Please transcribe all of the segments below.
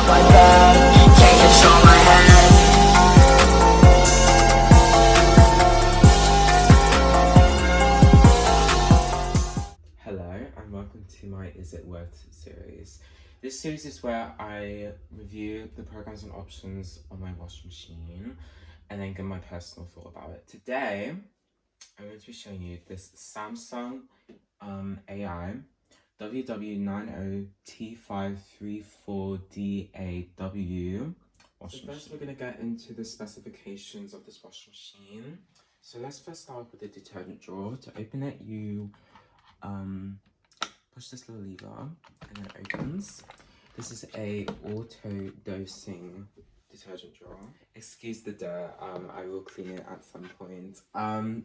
up my bed, can't control my head. Hello and welcome to my Is It Worth series. This series is where I review the programs and options on my washing machine and then give my personal thought about it. Today, I'm going to be showing you this Samsung AI WW90T534DAW washing machine. First, we're going to get into the specifications of this washing machine. So let's first start with the detergent drawer. To open it, you push this little lever and then it opens. This is a auto dosing detergent drawer. Excuse the dirt, I will clean it at some point.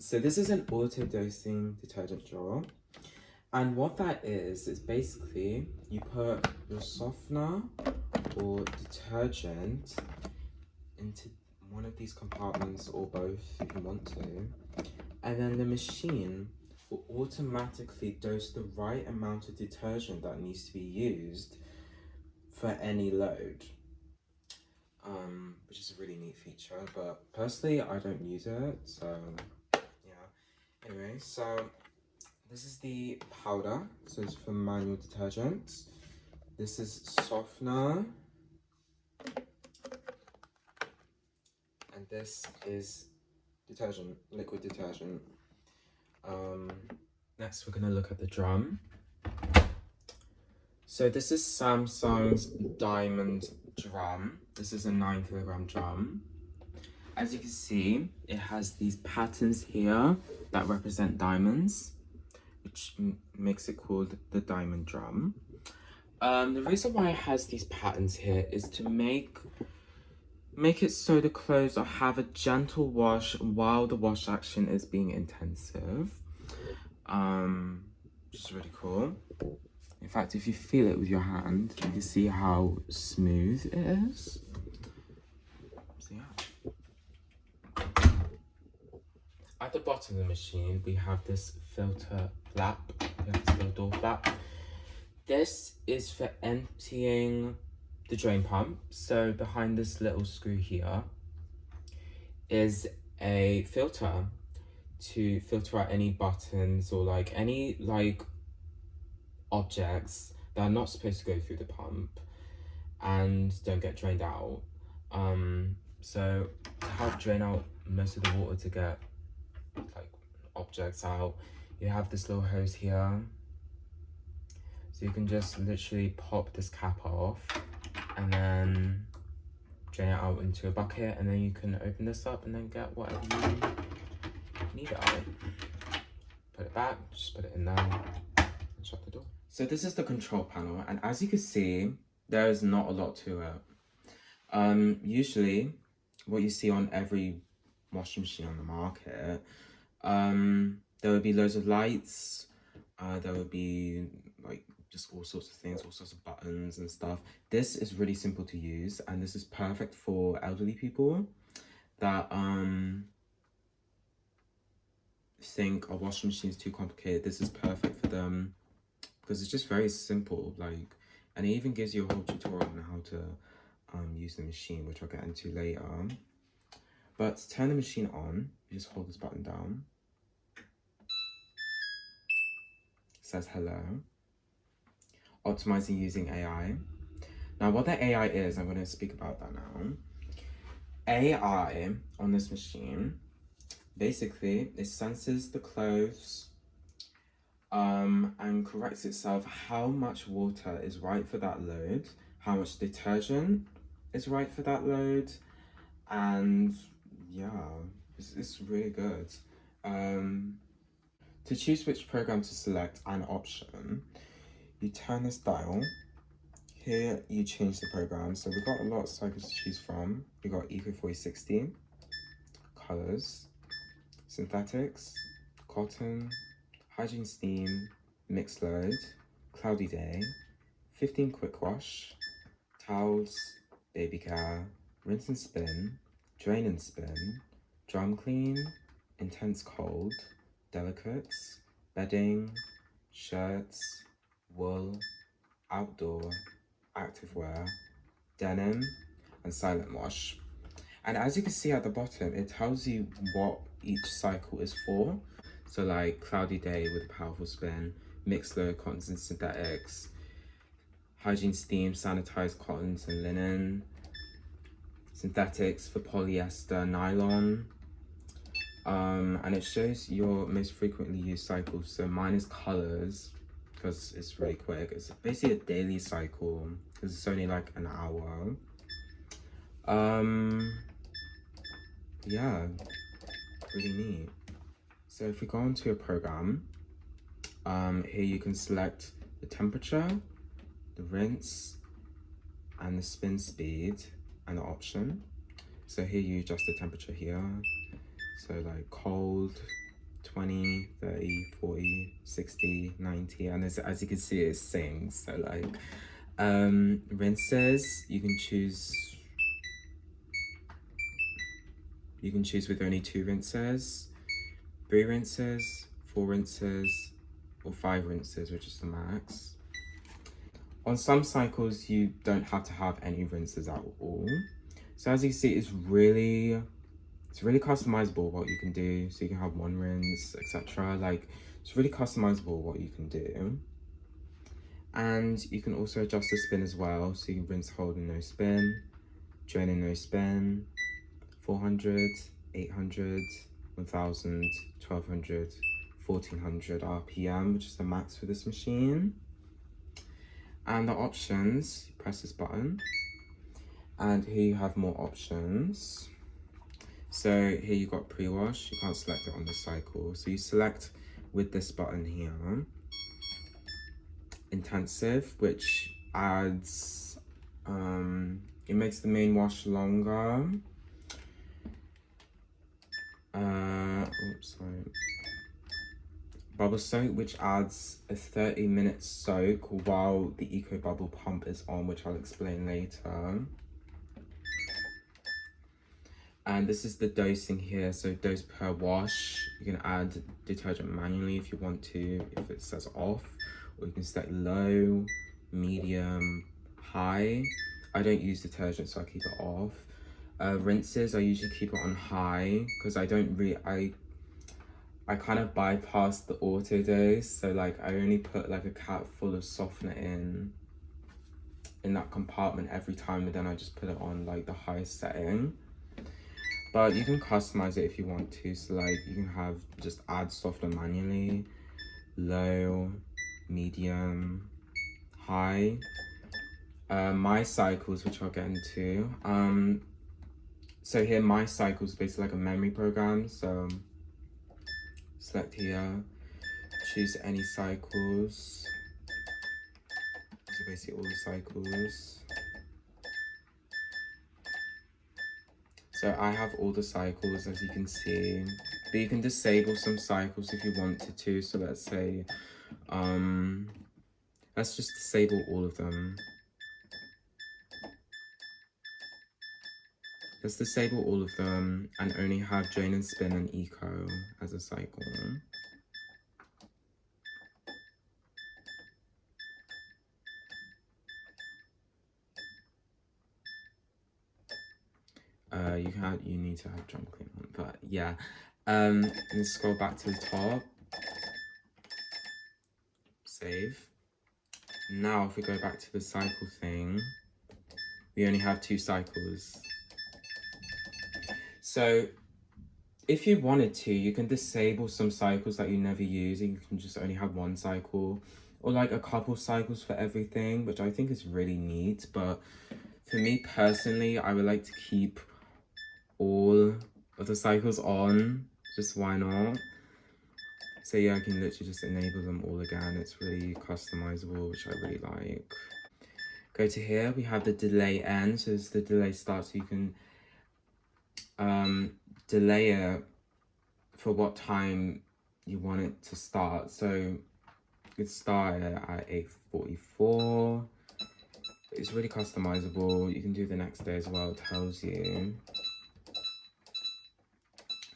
So this is an auto dosing detergent drawer, and what that is basically you put your softener or detergent into one of these compartments or both if you want to, and then the machine will automatically dose the right amount of detergent that needs to be used for any load, which is a really neat feature, but personally I don't use it, so yeah. Anyway, so this is the powder, so it's for manual detergent. This is softener, and this is detergent, liquid detergent. Next we're going to look at the drum. So this is Samsung's diamond drum. This is a 9kg drum. As you can see, it has these patterns here that represent diamonds, which makes it called the diamond drum. The reason why it has these patterns here is to make it so the clothes have a gentle wash while the wash action is being intensive, which is really cool. In fact, if you feel it with your hand, you can see how smooth it is. So yeah. At the bottom of the machine, we have this filter flap, this little door flap. This is for emptying the drain pump. So behind this little screw here is a filter to filter out any buttons or any objects that are not supposed to go through the pump and don't get drained out. So to help drain out most of the water to get objects out, you have this little hose here. So you can just literally pop this cap off and then drain it out into a bucket, and then you can open this up and then get whatever you need out. Put it back, just put it in there and shut the door. So this is the control panel, and as you can see, there is not a lot to it. Usually what you see on every washing machine on the market, there would be loads of lights, there would be just all sorts of things, all sorts of buttons and stuff. This is really simple to use, and this is perfect for elderly people that think a washing machine is too complicated. This is perfect for them because it's just very simple, and it even gives you a whole tutorial on how to use the machine, which I'll get into later. But to turn the machine on, you just hold this button down. It says hello. Optimizing using AI. Now what the AI is, I'm going to speak about that now. AI on this machine, basically it senses the clothes and corrects itself how much water is right for that load, how much detergent is right for that load, and yeah, it's really good. To choose which program to select an option, you turn this dial. Here you change the program. So we've got a lot of cycles to choose from. We've got Eco 4060, colors, synthetics, cotton, hygiene steam, mixed load, cloudy day, 15 quick wash, towels, baby care, rinse and spin, drain and spin, drum clean, intense cold, delicates, bedding, shirts, wool, outdoor, activewear, denim, and silent wash. And as you can see at the bottom, it tells you what each cycle is for. So like cloudy day with a powerful spin, mixed low cottons and synthetics, hygiene steam, sanitized cottons and linen, synthetics for polyester, nylon. And it shows your most frequently used cycles. So mine is colors because it's really quick. It's basically a daily cycle because it's only like an hour. Yeah, really neat. So if we go into your program, here you can select the temperature, the rinse, and the spin speed, and the option. So here you adjust the temperature here. So like cold, 20, 30, 40, 60, 90, and as you can see, it sings. So like rinses, you can choose with only 2 rinses, 3 rinses, 4 rinses, or 5 rinses, which is the max. On some cycles, you don't have to have any rinses at all. So as you can see, it's really customizable what you can do. So you can have 1 rinse, etc. Like, it's really customizable what you can do. And you can also adjust the spin as well. So you can rinse, hold, and no spin, drain and no spin, 400, 800, 1000, 1200, 1400 RPM, which is the max for this machine. And the options, you press this button, and here you have more options. So here you got pre-wash, you can't select it on the cycle. So you select with this button here, intensive, which adds, it makes the main wash longer. Oops, sorry. Bubble soak, which adds a 30-minute soak while the Eco Bubble pump is on, which I'll explain later. And this is the dosing here, so dose per wash. You can add detergent manually if you want to, if it says off, or you can select low, medium, high. I don't use detergent, so I keep it off. Rinses, I usually keep it on high because I kind of bypass the auto dose, so like I only put like a cap full of softener in that compartment every time, and then I just put it on like the highest setting. But you can customize it if you want to, so like you can have just add softener manually, low, medium, high. My cycles, which I'll get into, so here my cycles is basically like a memory program. So select here, choose any cycles. So basically all the cycles. So I have all the cycles, as you can see, but you can disable some cycles if you wanted to. So let's say, let's just disable all of them. Let's disable all of them and only have drain and spin and eco as a cycle. You need to have drum clean on, but yeah. Let's scroll back to the top. Save. Now if we go back to the cycle thing, we only have 2 cycles. So if you wanted to, you can disable some cycles that you never use, and you can just only have 1 cycle, or like a couple cycles for everything, which I think is really neat. But for me personally, I would like to keep all of the cycles on, just why not? So yeah, I can literally just enable them all again. It's really customizable, which I really like. Go to here, we have the delay end. So this is the delay start, so you can delay it for what time you want it to start. So you could start it at 8:44. It's really customizable. You can do the next day as well, it tells you.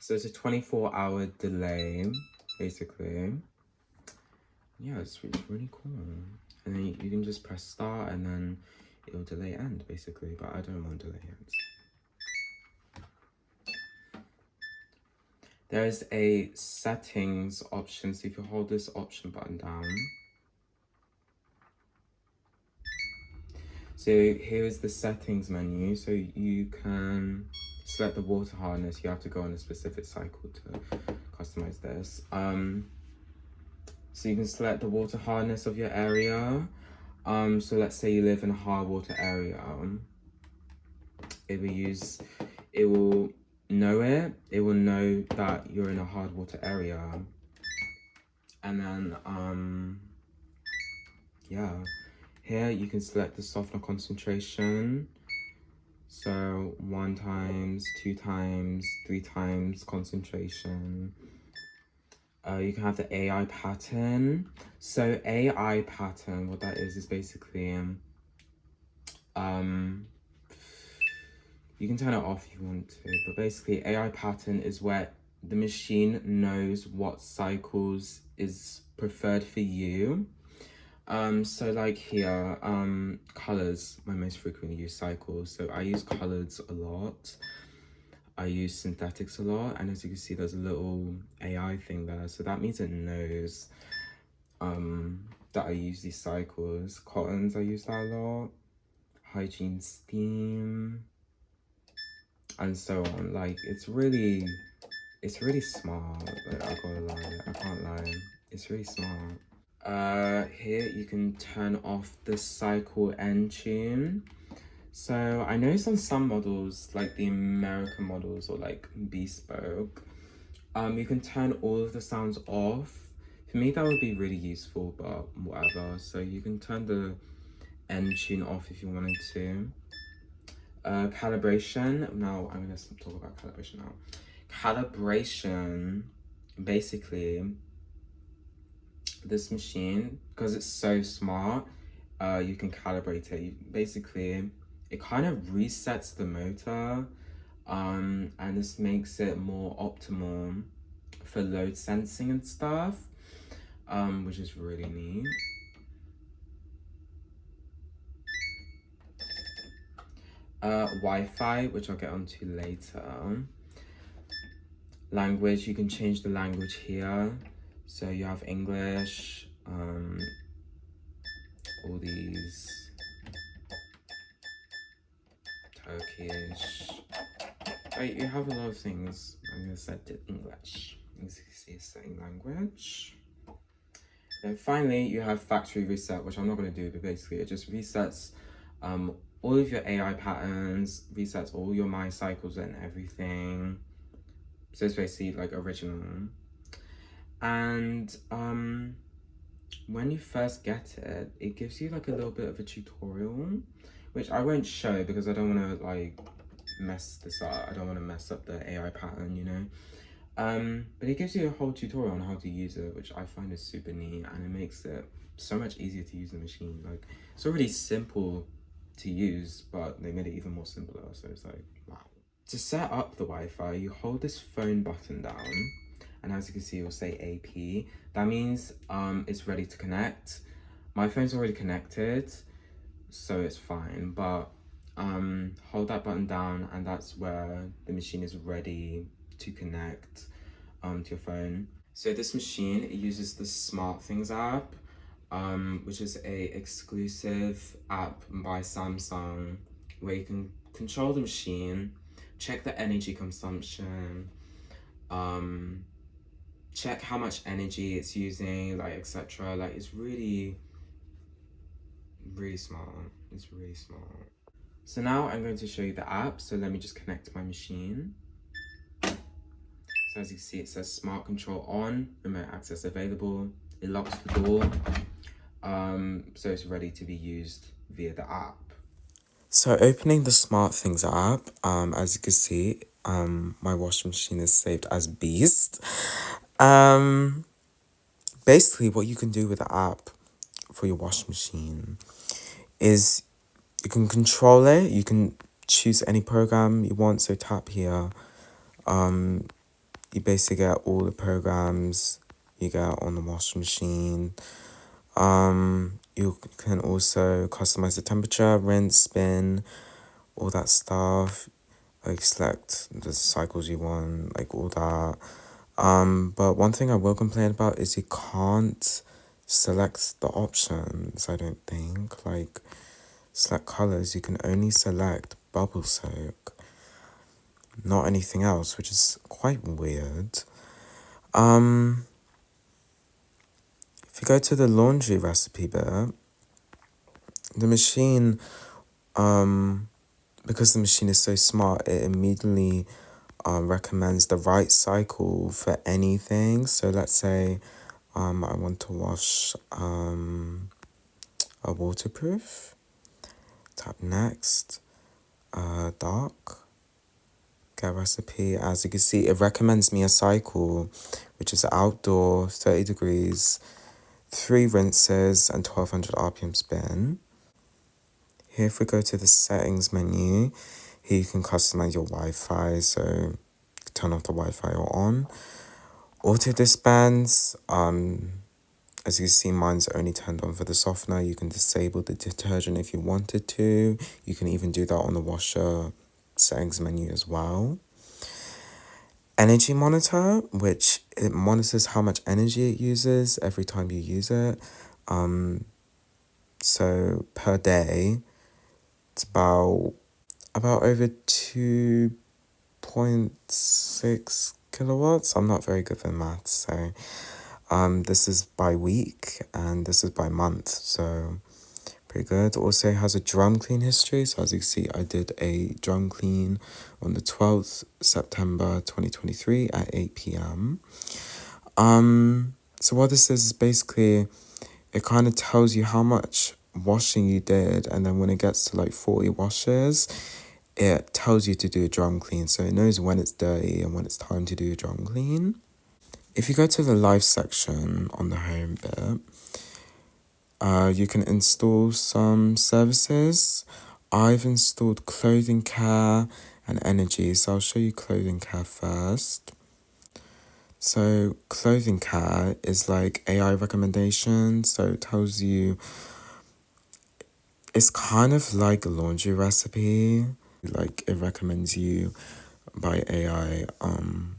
So it's a 24-hour delay, basically. Yeah, it's really cool. And then you can just press start, and then it will delay end basically, but I don't want delay end. There is a settings option, so if you hold this option button down, so here is the settings menu, so you can select the water hardness. You have to go on a specific cycle to customize this. So you can select the water hardness of your area. So let's say you live in a hard water area. It will know it. It will know that you're in a hard water area. And then, yeah. Here you can select the softener concentration. So 1 times, 2 times, 3 times concentration. You can have the AI pattern. So AI pattern, what that is basically, you can turn it off if you want to, but basically AI pattern is where the machine knows what cycles is preferred for you. So like here, colors, my most frequently used cycles. So I use colors a lot. I use synthetics a lot, and as you can see, there's a little AI thing there. So that means it knows that I use these cycles. Cottons, I use that a lot. Hygiene, steam, and so on. Like it's really smart. Like, I gotta lie, I can't lie. It's really smart. Here you can turn off the cycle end tune. So I noticed on some models, like the American models or like bespoke, you can turn all of the sounds off. For me, that would be really useful, but whatever. So you can turn the end tune off if you wanted to. Calibration. Now I'm gonna talk about calibration now. Calibration, basically, this machine, because it's so smart, you can calibrate it. Basically, it kind of resets the motor, and this makes it more optimal for load sensing and stuff, which is really neat. Wi-Fi, which I'll get onto later. Language, you can change the language here. So you have English, all these, Turkish. Right, you have a lot of things. I'm gonna set to English. You can see setting language. Then finally, you have factory reset, which I'm not gonna do, but basically it just resets all of your AI patterns, resets all your mind cycles and everything. So it's basically like original. And when you first get it, it gives you like a little bit of a tutorial, which I won't show because I don't want to like mess this up. I don't want to mess up the AI pattern, you know. But it gives you a whole tutorial on how to use it, which I find is super neat, and it makes it so much easier to use the machine. Like it's already simple to use, but they made it even more simpler. So it's like, wow. To set up the Wi-Fi, you hold this phone button down, and as you can see, it will say AP. That means it's ready to connect. My phone's already connected, so it's fine, but hold that button down, and that's where the machine is ready to connect to your phone. So this machine, it uses the SmartThings app, which is a exclusive app by Samsung, where you can control the machine, check the energy consumption, check how much energy it's using, like etc. Like it's really smart. It's really smart. So now I'm going to show you the app. So let me just connect my machine. So as you see, it says smart control on, remote access available. It locks the door. So it's ready to be used via the app. So opening the SmartThings app, as you can see, my washing machine is saved as Beast. Basically what you can do with the app for your washing machine is you can control it. You can choose any program you want. So tap here. You basically get all the programs you get on the washing machine. You can also customize the temperature, rinse, spin, all that stuff. Like select the cycles you want, like all that. But one thing I will complain about is you can't select the options, I don't think. Like select colors, you can only select bubble soak, not anything else, which is quite weird. If you go to the laundry recipe bit, the machine, because the machine is so smart, it immediately recommends the right cycle for anything. So let's say I want to wash a waterproof. Tap next, dark, get recipe. As you can see, it recommends me a cycle, which is outdoor, 30 degrees, 3 rinses and 1200 RPM spin. Here, if we go to the settings menu, here you can customize your Wi-Fi, so turn off the Wi-Fi or on. Auto dispense, as you see, mine's only turned on for the softener. You can disable the detergent if you wanted to. You can even do that on the washer settings menu as well. Energy monitor, which it monitors how much energy it uses every time you use it. So per day, it's about over 2.6 kilowatts. I'm not very good with maths, so this is by week and this is by month, so pretty good. Also has a drum clean history, so as you can see, I did a drum clean on the 12th September 2023 at 8 p.m. So what this is basically, it kind of tells you how much washing you did, and then when it gets to like 40 washes, it tells you to do a drum clean, so it knows when it's dirty and when it's time to do a drum clean. If you go to the live section on the home bit, you can install some services. I've installed clothing care and energy, so I'll show you clothing care first. So clothing care is like AI recommendations, so it tells you, it's kind of like a laundry recipe, like it recommends you by AI on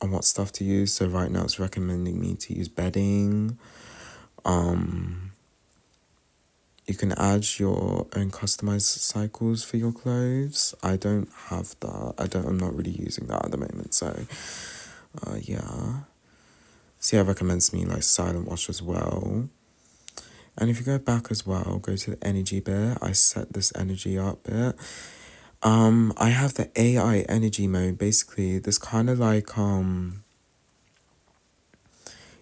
what stuff to use. So right now it's recommending me to use bedding. You can add your own customized cycles for your clothes. I don't have that. I'm not really using that at the moment, so yeah. So yeah, it recommends me like silent wash as well. And if you go back as well, go to the energy bit. I set this energy up bit. I have the AI energy mode. Basically, this kind of like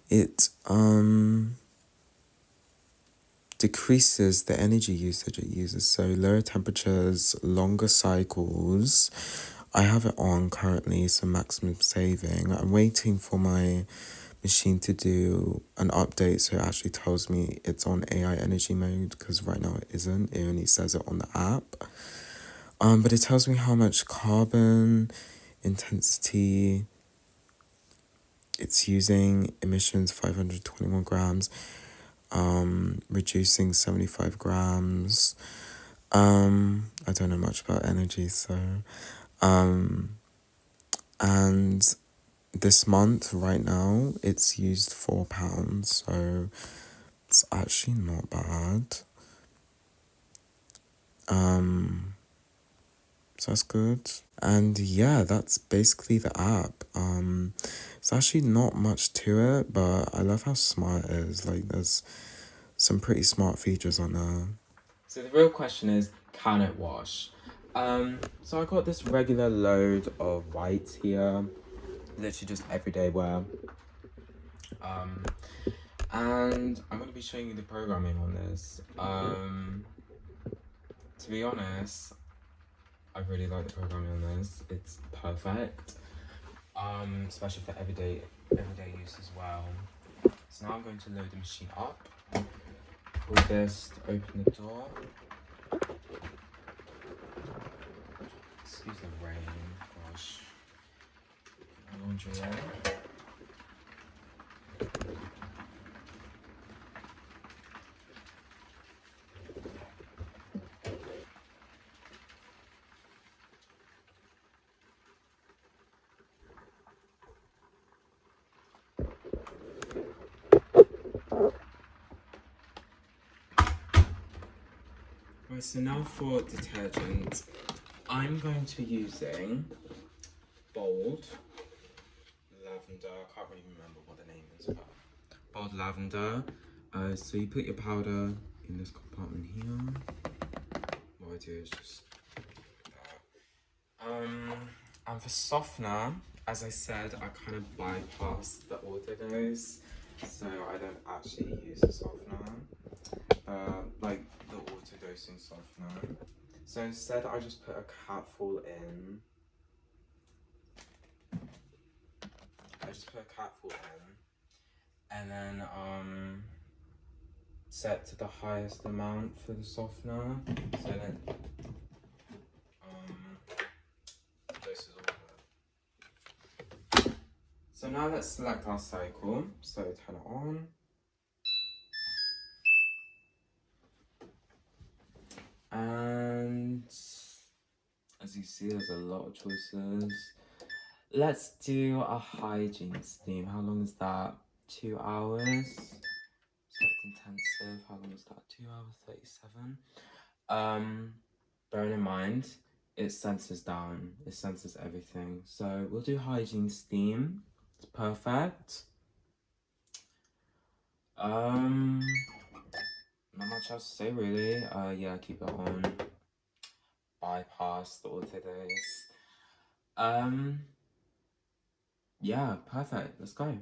it decreases the energy usage it uses. So lower temperatures, longer cycles. I have it on currently, so maximum saving. I'm waiting for my machine to do an update so it actually tells me it's on AI energy mode, because right now it isn't. It only says it on the app. But it tells me how much carbon intensity it's using, emissions 521 grams, reducing 75 grams. I don't know much about energy, so and this month right now it's used £4, so it's actually not bad. So that's good. And yeah, that's basically the app. It's actually not much to it, but I love how smart it is. Like, there's some pretty smart features on there. So the real question is, can it wash? So I got this regular load of whites here, literally just everyday wear. And I'm gonna be showing you the programming on this. To be honest, I really like the programming on this. It's perfect. Especially for everyday use as well. So now I'm going to load the machine up. Pull this to open the door. Excuse the rain, gosh. My laundry in. So now for detergent, I'm going to be using Bold Lavender. I can't really remember what the name is, but Bold Lavender. So you put your powder in this compartment here. What I do is just that. And for softener, as I said, I kind of bypassed the autodose, so I don't actually use a softener, like the auto-dosing softener. So instead, I just put a capful in. And then set to the highest amount for the softener. So then doses all good. So now let's select our cycle. So turn it on. And as you see, there's a lot of choices. Let's do a hygiene steam. How long is that? 2 hours. Select intensive. How long is that? 2 hours 37. Bearing in mind, it senses down. It senses everything. So we'll do hygiene steam. It's perfect. Not much else to say really. Yeah, keep it on. Bypass the autodose. Yeah, perfect. Let's go.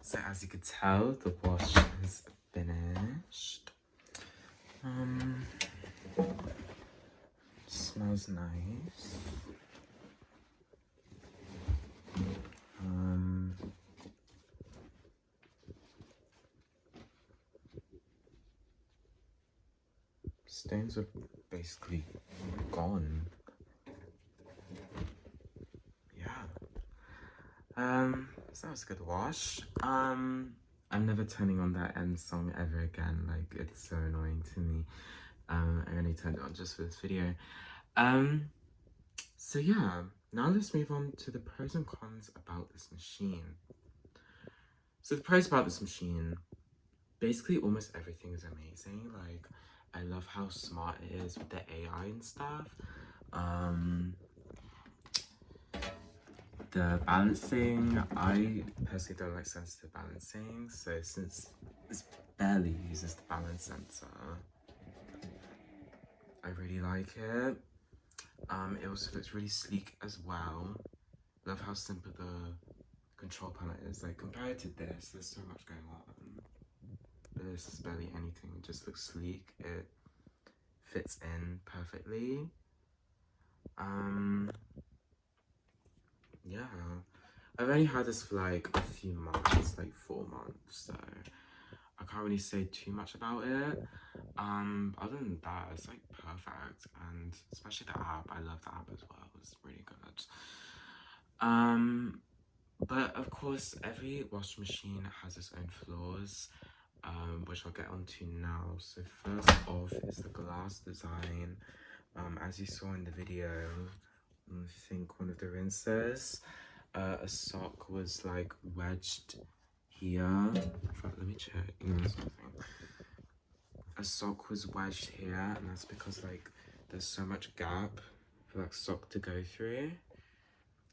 So as you could tell, the wash is finished. Smells nice. Stains are basically gone. Yeah. So that was a good wash. I'm never turning on that end song ever again. Like, it's so annoying to me. I only turned it on just for this video. So yeah, now let's move on to the pros and cons about this machine. So the pros about this machine, basically almost everything is amazing. Like, I love how smart it is with the AI and stuff. The balancing, I personally don't like sensitive balancing, so since this barely uses the balance sensor, I really like it. It also looks really sleek as well. Love how simple the control panel is. Like, compared to this, there's so much going on. But this is barely anything. It just looks sleek. It fits in perfectly. Yeah. I've only had this for like a few months, like 4 months, so I can't really say too much about it. Other than that, it's like perfect, and especially the app, I love the app as well. It's really good. But of course, every washing machine has its own flaws, which I'll get onto now. So first off is the glass design. As you saw in the video, I think one of the rinses, a sock was like wedged here. In fact, let me check. No, something. A sock was wedged here, and that's because like there's so much gap for that sock to go through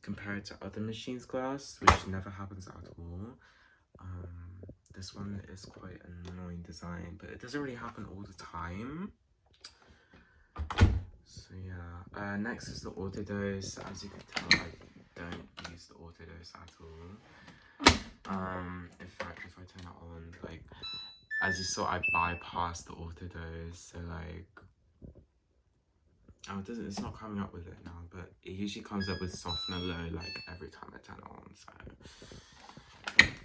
compared to other machines' glass, which never happens at all. This one is quite an annoying design, but it doesn't really happen all the time. So yeah, next is the autodose. As you can tell, I don't use the autodose at all. In fact, if I turn it on, like, as you saw, I bypassed the autodose, so like, oh, it's not coming up with it now, but it usually comes up with softener low, like, every time I turn it on,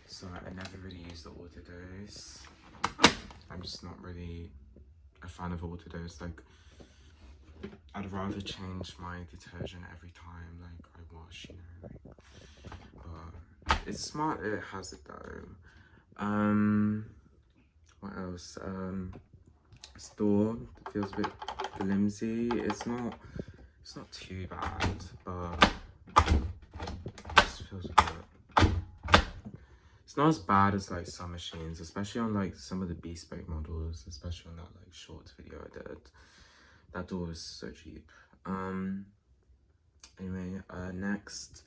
so I never really use the autodose. I'm just not really a fan of autodose. Like, I'd rather change my detergent every time, like, I wash, you know, like, but it's smart it has it though. What else? Store feels a bit flimsy. It's not too bad, but it just feels a bit. It's not as bad as like some machines, especially on like some of the bespoke models, especially on that like short video I did. That door was so cheap. Anyway, next,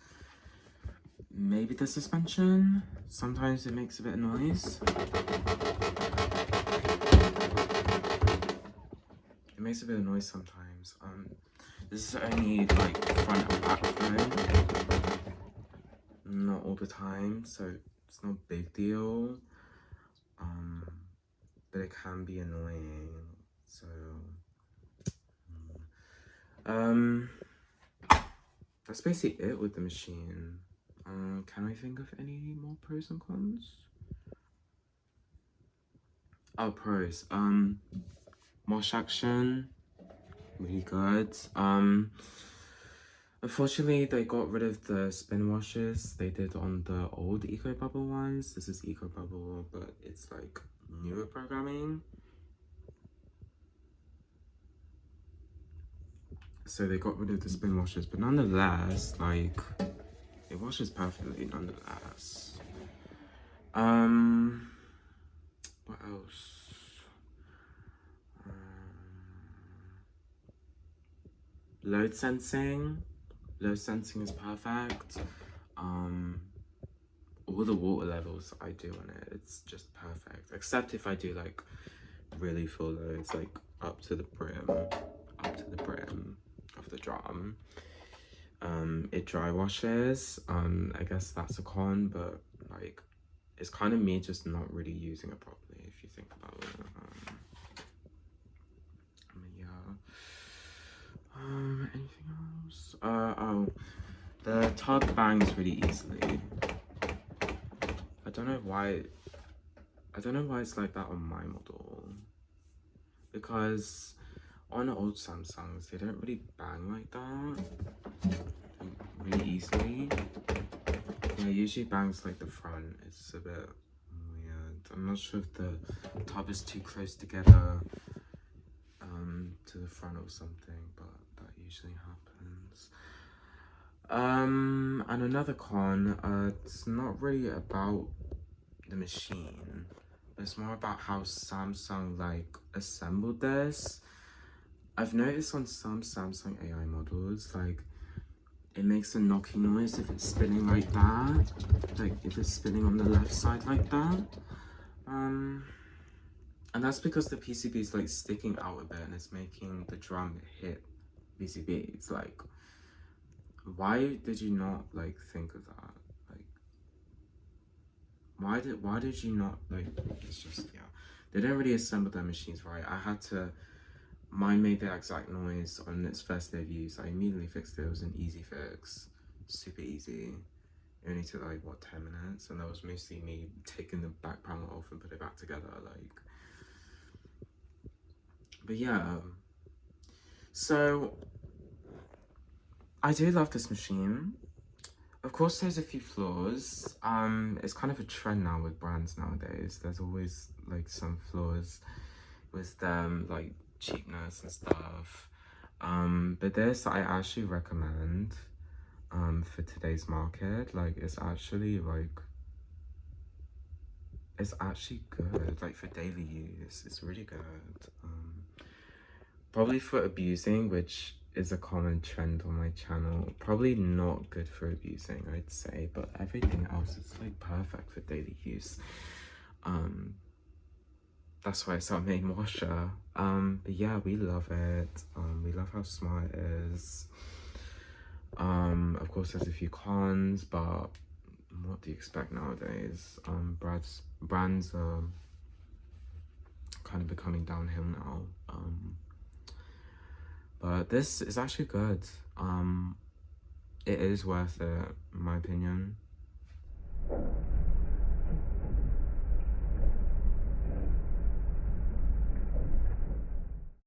maybe the suspension. Sometimes it makes a bit of noise. It makes a bit of noise sometimes. This is only like front and back though. Not all the time, so it's not a big deal. But it can be annoying. So that's basically it with the machine. Can I think of any more pros and cons? Oh, pros. Wash action, really good. Unfortunately, they got rid of the spin washes they did on the old Eco Bubble ones. This is Eco Bubble, but it's like newer programming. So they got rid of the spin washers, but nonetheless, like, it washes perfectly nonetheless. What else? Load sensing. Load sensing is perfect. All the water levels I do on it, it's just perfect. Except if I do like really full loads, like up to the brim of the drum. It dry washes. I guess that's a con, but like it's kind of me just not really using it properly, if you think about it. Anything else? Oh, the tug bangs really easily. I don't know why it's like that on my model, because on old Samsungs they don't really bang like that really easily. Yeah, usually bangs like the front. It's a bit weird. I'm not sure if the top is too close together to the front or something, but that usually happens. And another con, it's not really about the machine, it's more about how Samsung like assembled this. I've noticed on some Samsung AI models, like it makes a knocking noise if it's spinning like that, like if it's spinning on the left side like that. And that's because the PCB is like sticking out a bit and it's making the drum hit PCB. It's like, why did you not like think of that? Like, why did you not like? It's just, yeah, they don't really assemble their machines right. Mine made the exact noise on its first day of use. I immediately fixed it. It was an easy fix, super easy. It only took like what, 10 minutes, and that was mostly me taking the back panel off and put it back together. Like, but yeah. So I do love this machine. Of course, there's a few flaws. It's kind of a trend now with brands nowadays. There's always like some flaws with them, like cheapness and stuff. But this I actually recommend for today's market. Like it's actually good, like for daily use. It's really good. Probably for abusing, which is a common trend on my channel. Probably not good for abusing, I'd say, but everything else is like perfect for daily use. That's why I started making washer. But yeah, we love it. We love how smart it is. Of course there's a few cons, but what do you expect nowadays? Brands are kind of becoming downhill now. But this is actually good. It is worth it, in my opinion.